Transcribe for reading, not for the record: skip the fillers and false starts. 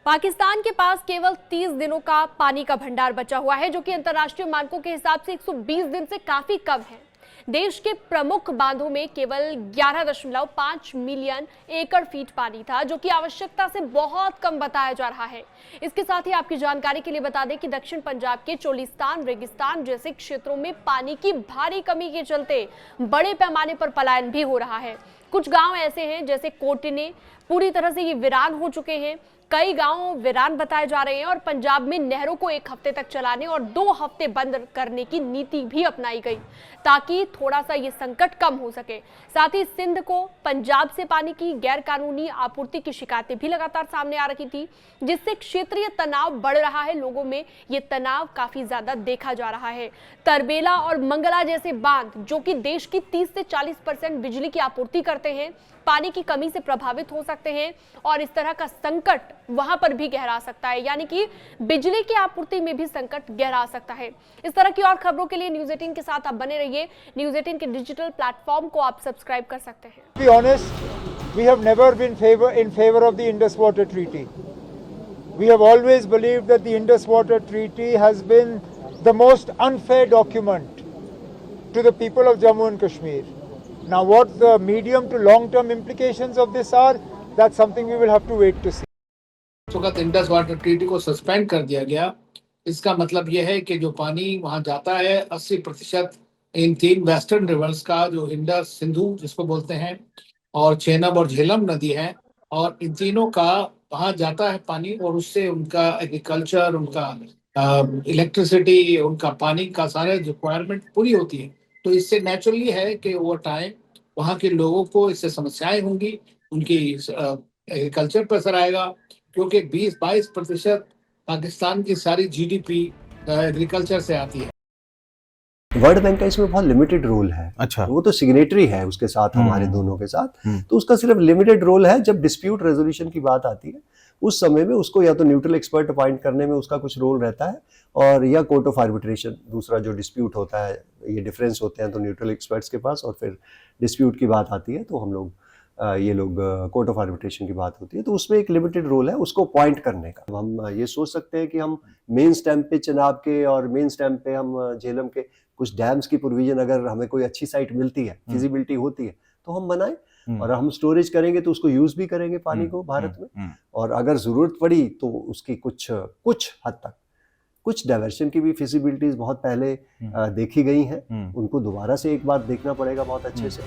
पाकिस्तान के पास केवल 30 दिनों का पानी का भंडार बचा हुआ है, जो कि अंतर्राष्ट्रीय मानकों के हिसाब से 120 दिन से काफी कम है। देश के प्रमुख बांधों में केवल 11.5 मिलियन एकड़ फीट पानी था, जो कि आवश्यकता से बहुत कम बताया जा रहा है। इसके साथ ही आपकी जानकारी के लिए बता दें कि दक्षिण पंजाब के चोलिस्तान रेगिस्तान जैसे क्षेत्रों में पानी की भारी कमी के चलते बड़े पैमाने पर पलायन भी हो रहा है। कुछ गांव ऐसे हैं जैसे कोटने, पूरी तरह से ये वीरान हो चुके हैं। कई गांव वीरान बताए जा रहे हैं और पंजाब में नहरों को 1 हफ्ते तक चलाने और 2 हफ्ते बंद करने की नीति भी अपनाई गई, ताकि थोड़ा सा ये संकट कम हो सके। साथ ही सिंध को पंजाब से पानी की गैर कानूनी आपूर्ति की शिकायतें भी लगातार सामने आ रही थी, जिससे क्षेत्रीय तनाव बढ़ रहा है। लोगों में ये तनाव काफी ज्यादा देखा जा रहा है। तरबेला और मंगला जैसे बांध, जो कि देश की 30 से 40% बिजली की आपूर्ति करते हैं, पानी की कमी से प्रभावित हो सकते हैं और इस तरह का संकट वहां पर भी गहरा सकता है, यानी कि बिजली की आपूर्ति में भी संकट गहरा सकता है। इस तरह की और खबरों के लिए न्यूज़ 18 के साथ आप बने रहिए। न्यूज़ 18 के डिजिटल प्लेटफॉर्म को आप सब्सक्राइब कर सकते हैं। To be honest, we have never been in favor of the Indus Water Treaty. We have always believed that the Indus Water Treaty has been the most unfair document to the people of Jammu and Kashmir. Now, what the medium to long-term implications of this are, that's something we will have to wait to see. वक्त Indus water treaty को suspend कर दिया गया। इसका मतलब यह है कि जो पानी वहां जाता है 80% इन 3 वेस्टर्न रिवर्स का, जो इंडस, सिंधु जिसको बोलते हैं, और चेनाब और झेलम नदी है, और इन तीनों का वहां जाता है पानी, और उससे उनका एग्रीकल्चर, उनका इलेक्ट्रिसिटी, उनका पानी का सारे रिक्वायरमेंट पूरी होती है। तो इससे नेचुरली है कि ओवर टाइम वहाँ के लोगों को इससे समस्याएं होंगी, उनकी एग्रीकल्चर पर असर आएगा, क्योंकि 20-22% पाकिस्तान की सारी जीडीपी एग्रीकल्चर से आती है। वर्ल्ड बैंक का इसमें बहुत लिमिटेड रोल है। अच्छा, वो तो सिग्नेटरी है उसके साथ, हमारे दोनों के साथ, तो उसका सिर्फ लिमिटेड रोल है। जब डिस्प्यूट रेजोल्यूशन की बात आती है उस समय में उसको या तो न्यूट्रल एक्सपर्ट अपॉइंट करने में उसका कुछ रोल रहता है, और या कोर्ट ऑफ आर्बिट्रेशन, दूसरा जो डिस्प्यूट होता है, ये डिफरेंस होते हैं तो न्यूट्रल एक्सपर्ट्स के पास, और फिर डिस्प्यूट की बात आती है तो हम लोग ये लोग कोर्ट ऑफ आर्बिट्रेशन की बात होती है, तो उसमें एक लिमिटेड रोल है उसको अपॉइंट करने का। हम ये सोच सकते हैं कि हम मेन स्टैम्प पे चेनाब के और मेन स्टैम्प पे हम झेलम के कुछ डैम्स की प्रोविजन, अगर हमें कोई अच्छी साइट मिलती है, फिजिबिलिटी होती है, तो हम बनाएं, और हम स्टोरेज करेंगे तो उसको यूज भी करेंगे पानी को भारत में, और अगर जरूरत पड़ी तो उसकी कुछ हद तक कुछ डाइवर्शन की भी फिजिबिलिटीज बहुत पहले देखी गई हैं, उनको दोबारा से एक बार देखना पड़ेगा बहुत अच्छे से।